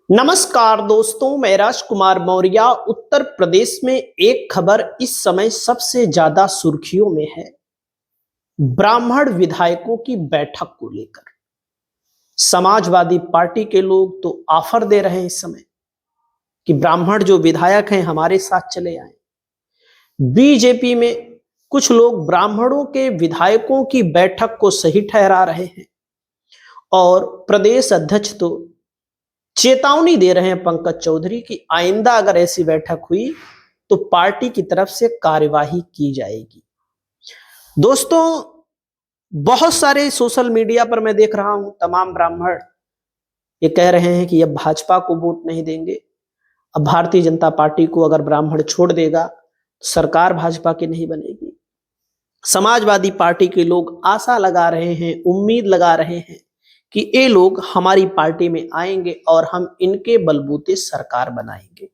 नमस्कार दोस्तों, मैं राजकुमार मौर्य। उत्तर प्रदेश में एक खबर इस समय सबसे ज्यादा सुर्खियों में है। ब्राह्मण विधायकों की बैठक को लेकर समाजवादी पार्टी के लोग तो ऑफर दे रहे हैं इस समय कि ब्राह्मण जो विधायक हैं हमारे साथ चले आए। बीजेपी में कुछ लोग ब्राह्मणों के विधायकों की बैठक को सही ठहरा रहे हैं और प्रदेश अध्यक्ष तो चेतावनी दे रहे हैं पंकज चौधरी की आइंदा अगर ऐसी बैठक हुई तो पार्टी की तरफ से कार्यवाही की जाएगी। दोस्तों, बहुत सारे सोशल मीडिया पर मैं देख रहा हूं तमाम ब्राह्मण ये कह रहे हैं कि अब भाजपा को वोट नहीं देंगे। अब भारतीय जनता पार्टी को अगर ब्राह्मण छोड़ देगा तो सरकार भाजपा की नहीं बनेगी। समाजवादी पार्टी के लोग आशा लगा रहे हैं, उम्मीद लगा रहे हैं कि ये लोग हमारी पार्टी में आएंगे और हम इनके बलबूते सरकार बनाएंगे।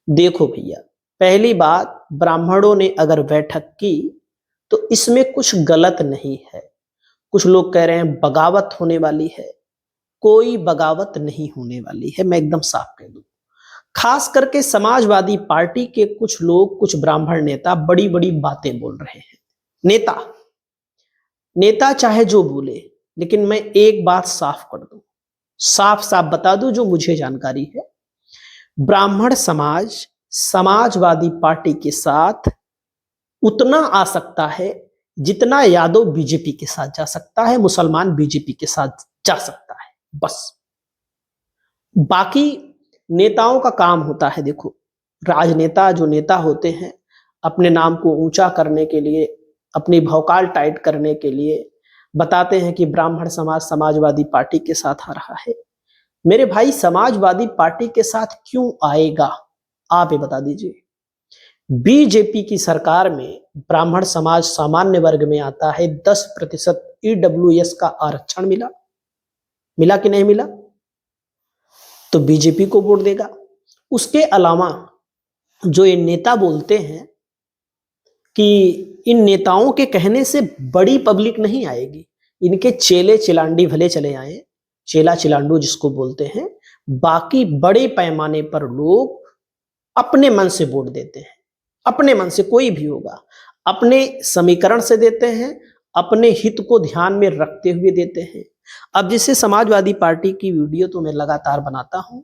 देखो भैया, पहली बात, ब्राह्मणों ने अगर बैठक की तो इसमें कुछ गलत नहीं है। कुछ लोग कह रहे हैं बगावत होने वाली है, कोई बगावत नहीं होने वाली है, मैं एकदम साफ कह दूं। खास करके समाजवादी पार्टी के कुछ लोग, कुछ ब्राह्मण नेता बड़ी बड़ी बातें बोल रहे हैं। नेता नेता चाहे जो बोले, लेकिन मैं एक बात साफ कर दूं, साफ साफ बता दूं जो मुझे जानकारी है। ब्राह्मण समाज समाजवादी पार्टी के साथ उतना आ सकता है जितना यादव बीजेपी के साथ जा सकता है, मुसलमान बीजेपी के साथ जा सकता है, बस। बाकी नेताओं का काम होता है, देखो, राजनेता जो नेता होते हैं अपने नाम को ऊंचा करने के लिए, अपनी भौकाल टाइट करने के लिए बताते हैं कि ब्राह्मण समाज समाजवादी पार्टी के साथ आ रहा है। मेरे भाई, समाजवादी पार्टी के साथ क्यों आएगा, आप ये बता दीजिए। बीजेपी की सरकार में ब्राह्मण समाज सामान्य वर्ग में आता है। 10% ईडब्ल्यूएस का आरक्षण मिला, मिला कि नहीं मिला? तो बीजेपी को वोट देगा। उसके अलावा जो ये नेता बोलते हैं कि इन नेताओं के कहने से बड़ी पब्लिक नहीं आएगी, इनके चेले चिलांडी भले चले आए, चेला चिलांडू जिसको बोलते हैं, बाकी बड़े पैमाने पर लोग अपने मन से वोट देते हैं। अपने मन से, कोई भी होगा, अपने समीकरण से देते हैं, अपने हित को ध्यान में रखते हुए देते हैं। अब जैसे समाजवादी पार्टी की वीडियो तो मैं लगातार बनाता हूं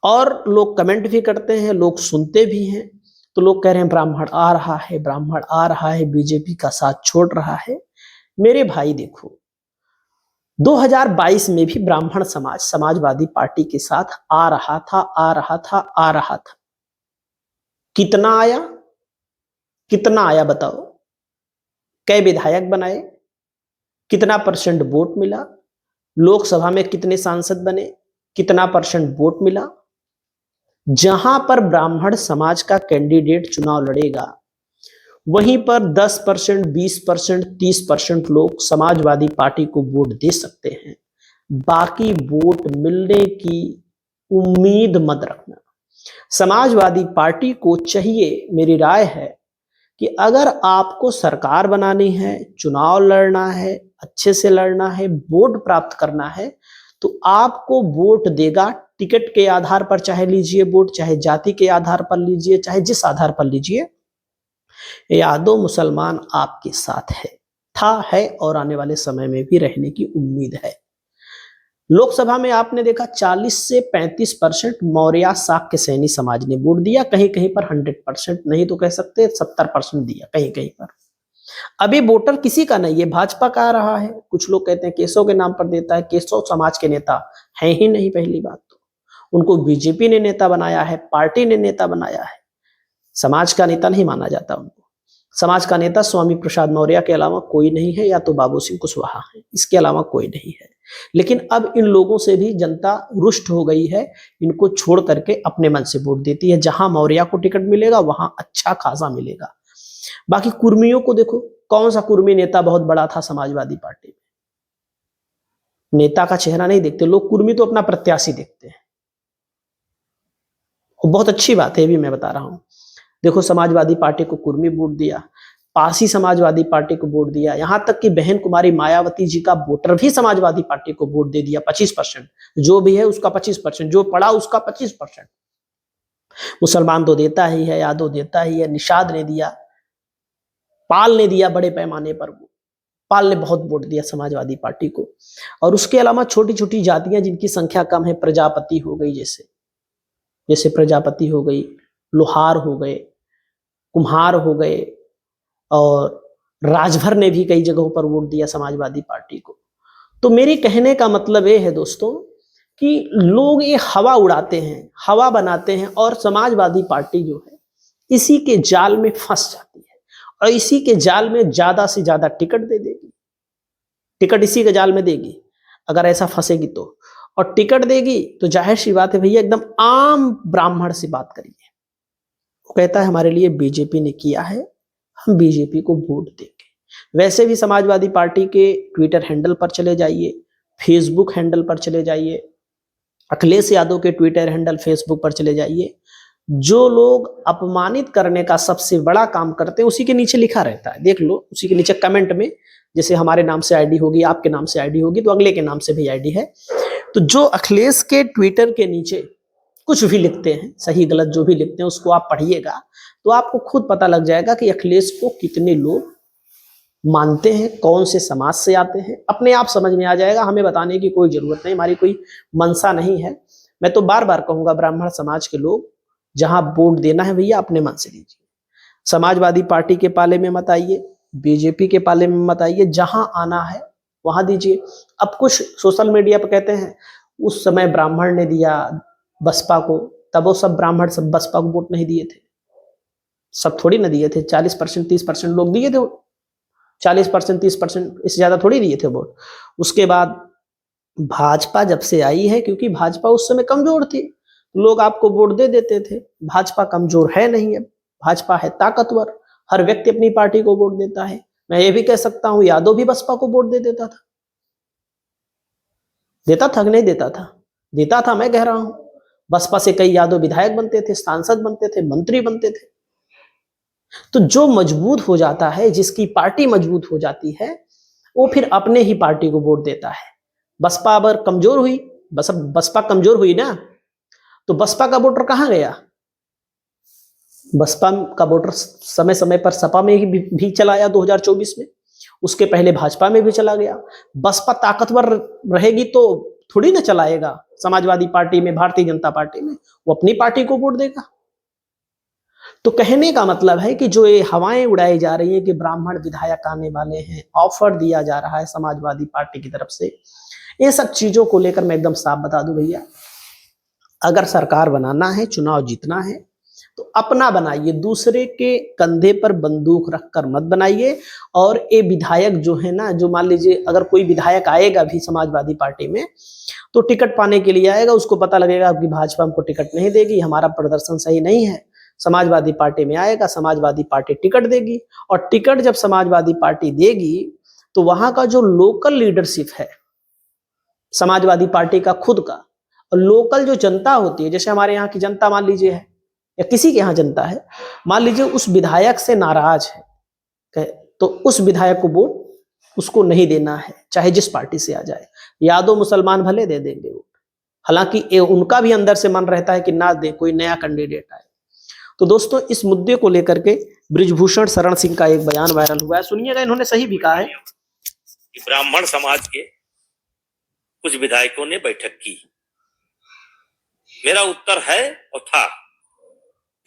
और लोग कमेंट भी करते हैं, लोग सुनते भी हैं। तो लोग कह रहे हैं ब्राह्मण आ रहा है, ब्राह्मण आ रहा है, बीजेपी का साथ छोड़ रहा है। मेरे भाई देखो, 2022 में भी ब्राह्मण समाज समाजवादी पार्टी के साथ आ रहा था, आ रहा था, आ रहा था। कितना आया, कितना आया बताओ? कई विधायक बनाए, कितना परसेंट वोट मिला? लोकसभा में कितने सांसद बने, कितना परसेंट वोट मिला? जहां पर ब्राह्मण समाज का कैंडिडेट चुनाव लड़ेगा वहीं पर 10%, 20%, 30% लोग समाजवादी पार्टी को वोट दे सकते हैं। बाकी वोट मिलने की उम्मीद मत रखना। समाजवादी पार्टी को चाहिए, मेरी राय है कि अगर आपको सरकार बनानी है, चुनाव लड़ना है, अच्छे से लड़ना है, वोट प्राप्त करना है, तो आपको वोट देगा टिकट के आधार पर, चाहे लीजिए वोट, चाहे जाति के आधार पर लीजिए, चाहे जिस आधार पर लीजिए। यादव मुसलमान आपके साथ है, था, है और आने वाले समय में भी रहने की उम्मीद है। लोकसभा में आपने देखा 40 से 35% मौर्य शाक्य सैनी समाज ने वोट दिया, कहीं कहीं पर 100% नहीं तो कह सकते 70% दिया, कहीं कहीं पर। अभी वोटर किसी का नहीं है, भाजपा का आ रहा है। कुछ लोग कहते हैं केशव के नाम पर देता है, केशव समाज के नेता हैं ही नहीं। पहली बात तो उनको बीजेपी ने नेता बनाया है, पार्टी ने नेता बनाया है, समाज का नेता नहीं माना जाता उनको। समाज का नेता स्वामी प्रसाद मौर्य के अलावा कोई नहीं है, या तो बाबू सिंह कुशवाहा है, इसके अलावा कोई नहीं है। लेकिन अब इन लोगों से भी जनता रुष्ट हो गई है, इनको छोड़ करके अपने मन से वोट देती है। जहां मौर्य को टिकट मिलेगा वहां अच्छा खासा मिलेगा। बाकी कुर्मियों को देखो, कौन सा कुर्मी नेता बहुत बड़ा था समाजवादी पार्टी में? नेता का चेहरा नहीं देखते लोग, कुर्मी तो अपना प्रत्याशी देखते हैं। बहुत अच्छी बात है, भी मैं बता रहा हूं। देखो, समाजवादी पार्टी को कुर्मी वोट दिया, पासी समाजवादी पार्टी को वोट दिया, यहां तक कि बहन कुमारी मायावती जी का वोटर भी समाजवादी पार्टी को वोट दे दिया 25%। जो भी है उसका 25%, जो पड़ा उसका 25%। मुसलमान तो देता ही है, यादव देता ही है, निषाद ने दिया, पाल ने दिया बड़े पैमाने पर। वो पाल ने बहुत वोट दिया समाजवादी पार्टी को। और उसके अलावा छोटी छोटी जातियां जिनकी संख्या कम है, प्रजापति हो गई, जैसे जैसे प्रजापति हो गई, लोहार हो गए, कुम्हार हो गए, और राजभर ने भी कई जगहों पर वोट दिया समाजवादी पार्टी को। तो मेरे कहने का मतलब ये है दोस्तों कि लोग ये हवा उड़ाते हैं, हवा बनाते हैं, और समाजवादी पार्टी जो है इसी के जाल में फंस जाती है, और इसी के जाल में ज्यादा से ज्यादा टिकट दे देगी। टिकट इसी के जाल में देगी अगर ऐसा फंसेगी तो। और टिकट देगी तो जाहिर सी बात है भैया, एकदम आम ब्राह्मण से बात करिए, वो कहता है हमारे लिए बीजेपी ने किया है, हम बीजेपी को वोट देंगे। वैसे भी समाजवादी पार्टी के ट्विटर हैंडल पर चले जाइए, फेसबुक हैंडल पर चले जाइए, अखिलेश यादव के ट्विटर हैंडल फेसबुक पर चले जाइए, जो लोग अपमानित करने का सबसे बड़ा काम करते हैं उसी के नीचे लिखा रहता है, देख लो उसी के नीचे कमेंट में, जैसे हमारे नाम से आईडी होगी, आपके नाम से आईडी होगी, तो अगले के नाम से भी आईडी है। तो जो अखिलेश के ट्विटर के नीचे कुछ भी लिखते हैं, सही गलत जो भी लिखते हैं, उसको आप पढ़िएगा तो आपको खुद पता लग जाएगा कि अखिलेश को कितने लोग मानते हैं, कौन से समाज से आते हैं, अपने आप समझ में आ जाएगा। हमें बताने की कोई जरूरत नहीं, हमारी कोई मंशा नहीं है। मैं तो बार बार कहूंगा, ब्राह्मण समाज के लोग जहां वोट देना है भैया अपने मन से दीजिए। समाजवादी पार्टी के पाले में मत आइए, बीजेपी के पाले में मत आइए, जहां आना है वहां दीजिए। अब कुछ सोशल मीडिया पर कहते हैं उस समय ब्राह्मण ने दिया बसपा को, तब वो सब ब्राह्मण सब बसपा को वोट नहीं दिए थे, सब थोड़ी ना दिए थे, 40% 30% लोग दिए थे, 40% 30% इससे ज्यादा थोड़ी दिए थे वोट। उसके बाद भाजपा जब से आई है, क्योंकि भाजपा उस समय कमजोर थी, लोग आपको वोट दे देते थे। भाजपा कमजोर है नहीं, अब भाजपा है ताकतवर, हर व्यक्ति अपनी पार्टी को वोट देता है। मैं ये भी कह सकता हूं यादव भी बसपा को वोट दे देता था, देता था कि नहीं देता था? देता था, मैं कह रहा हूं। बसपा से कई यादव विधायक बनते थे, सांसद बनते थे, मंत्री बनते थे। तो जो मजबूत हो जाता है, जिसकी पार्टी मजबूत हो जाती है, वो फिर अपने ही पार्टी को वोट देता है। बसपा अगर कमजोर हुई, बसपा कमजोर हुई ना, तो बसपा का वोटर कहां गया? बसपा का वोटर समय समय पर सपा में भी चला आया 2024 में, उसके पहले भाजपा में भी चला गया। बसपा ताकतवर रहेगी तो थोड़ी ना चलाएगा समाजवादी पार्टी में, भारतीय जनता पार्टी में, वो अपनी पार्टी को वोट देगा। तो कहने का मतलब है कि जो ये हवाएं उड़ाई जा रही है कि ब्राह्मण विधायक आने वाले हैं, ऑफर दिया जा रहा है समाजवादी पार्टी की तरफ से, ये सब चीजों को लेकर मैं एकदम साफ बता दूं भैया, अगर सरकार बनाना है, चुनाव जीतना है, तो अपना बनाइए, दूसरे के कंधे पर बंदूक रखकर मत बनाइए। और ये विधायक जो है ना, जो मान लीजिए अगर कोई विधायक आएगा भी समाजवादी पार्टी में, तो टिकट पाने के लिए आएगा, उसको पता लगेगा कि भाजपा हमको टिकट नहीं देगी, हमारा प्रदर्शन सही नहीं है, समाजवादी पार्टी में आएगा, समाजवादी पार्टी टिकट देगी। और टिकट जब समाजवादी पार्टी देगी तो वहां का जो लोकल लीडरशिप है समाजवादी पार्टी का खुद का, और लोकल जो जनता होती है, जैसे हमारे यहाँ की जनता मान लीजिए है, या किसी के यहाँ जनता है, मान लीजिए उस विधायक से नाराज है, तो उस विधायक को वोट उसको नहीं देना है, चाहे जिस पार्टी से आ जाए। यादव मुसलमान भले दे देंगे वोट, हालांकि उनका भी अंदर से मन रहता है कि ना दे, कोई नया कैंडिडेट आए। तो दोस्तों, इस मुद्दे को लेकर के बृजभूषण शरण सिंह का एक बयान वायरल हुआ है, सुनिएगा, इन्होंने सही भी कहा है कि ब्राह्मण समाज के कुछ विधायकों ने बैठक की। मेरा उत्तर है और था,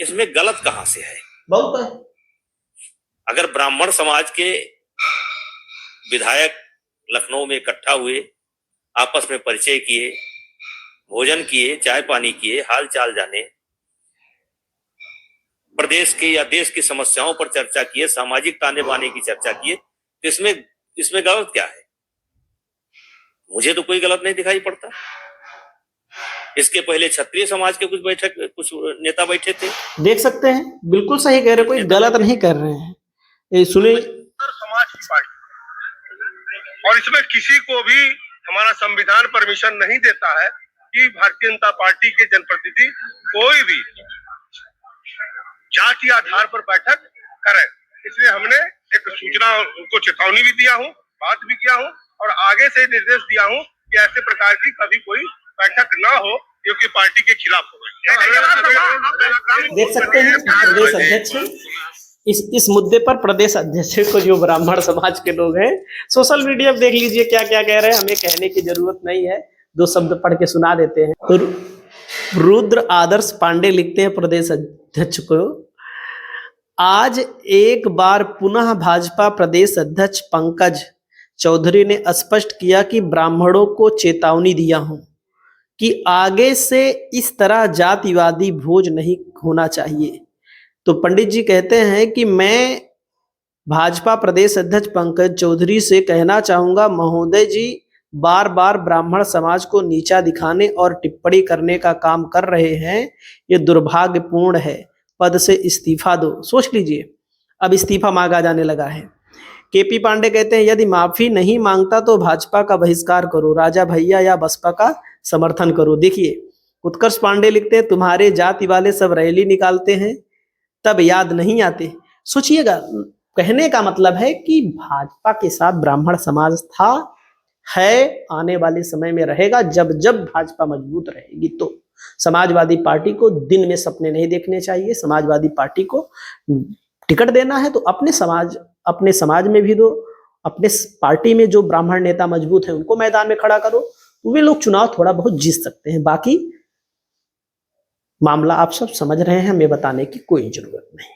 इसमें गलत कहां से है? बहुत है। अगर ब्राह्मण समाज के विधायक लखनऊ में इकट्ठा हुए, आपस में परिचय किए, भोजन किए, चाय पानी किए, हाल चाल जाने, प्रदेश के या देश की समस्याओं पर चर्चा किए, सामाजिक ताने बाने की चर्चा किए, तो इसमें गलत क्या है? मुझे तो कोई गलत नहीं दिखाई पड़ता। इसके पहले क्षत्रिय समाज के कुछ नेता बैठे थे, देख सकते हैं, बिल्कुल सही कह रहे, कोई गलत नहीं कर रहे हैं। ये सुनिए, समाज की पार्टी, और इसमें किसी को भी हमारा संविधान परमिशन नहीं देता है कि भारतीय जनता पार्टी के जनप्रतिनिधि कोई भी जाति आधार पर बैठक करें। इसलिए हमने एक सूचना उनको चेतावनी भी दिया हूँ, बात भी किया हूँ और आगे से निर्देश दिया हूँ कि ऐसे प्रकार की कभी कोई बैठक ना हो क्योंकि पार्टी के खिलाफ हो। देख सकते हैं प्रदेश अध्यक्ष इस मुद्दे पर प्रदेश अध्यक्ष को जो ब्राह्मण समाज के लोग हैं सोशल मीडिया पे देख लीजिए क्या क्या कह रहे हैं, हमें कहने की जरूरत नहीं है, दो शब्द पढ़ के सुना देते हैं। तो रुद्र आदर्श पांडे लिखते हैं प्रदेश अध्यक्ष को, आज एक बार पुनः भाजपा प्रदेश अध्यक्ष पंकज चौधरी ने स्पष्ट किया कि ब्राह्मणों को चेतावनी दिया हूं कि आगे से इस तरह जातिवादी भोज नहीं होना चाहिए। तो पंडित जी कहते हैं कि मैं भाजपा प्रदेश अध्यक्ष पंकज चौधरी से कहना चाहूंगा, महोदय जी बार बार ब्राह्मण समाज को नीचा दिखाने और टिप्पणी करने का काम कर रहे हैं, ये दुर्भाग्यपूर्ण है, पद से इस्तीफा दो। सोच लीजिए, अब इस्तीफा मांगा जाने लगा है। केपी पांडे कहते हैं यदि माफी नहीं मांगता तो भाजपा का बहिष्कार करो, राजा भैया या बसपा का समर्थन करो। देखिए उत्कर्ष पांडे लिखते हैं तुम्हारे जाति वाले सब रैली निकालते हैं तब याद नहीं आते। सोचिएगा, कहने का मतलब है कि भाजपा के साथ ब्राह्मण समाज था, है, आने वाले समय में रहेगा। जब जब भाजपा मजबूत रहेगी तो समाजवादी पार्टी को दिन में सपने नहीं देखने चाहिए। समाजवादी पार्टी को टिकट देना है तो अपने समाज में भी दो, अपने पार्टी में जो ब्राह्मण नेता मजबूत है उनको मैदान में खड़ा करो, वे लोग चुनाव थोड़ा बहुत जीत सकते हैं। बाकी मामला आप सब समझ रहे हैं, हमें बताने की कोई जरूरत नहीं।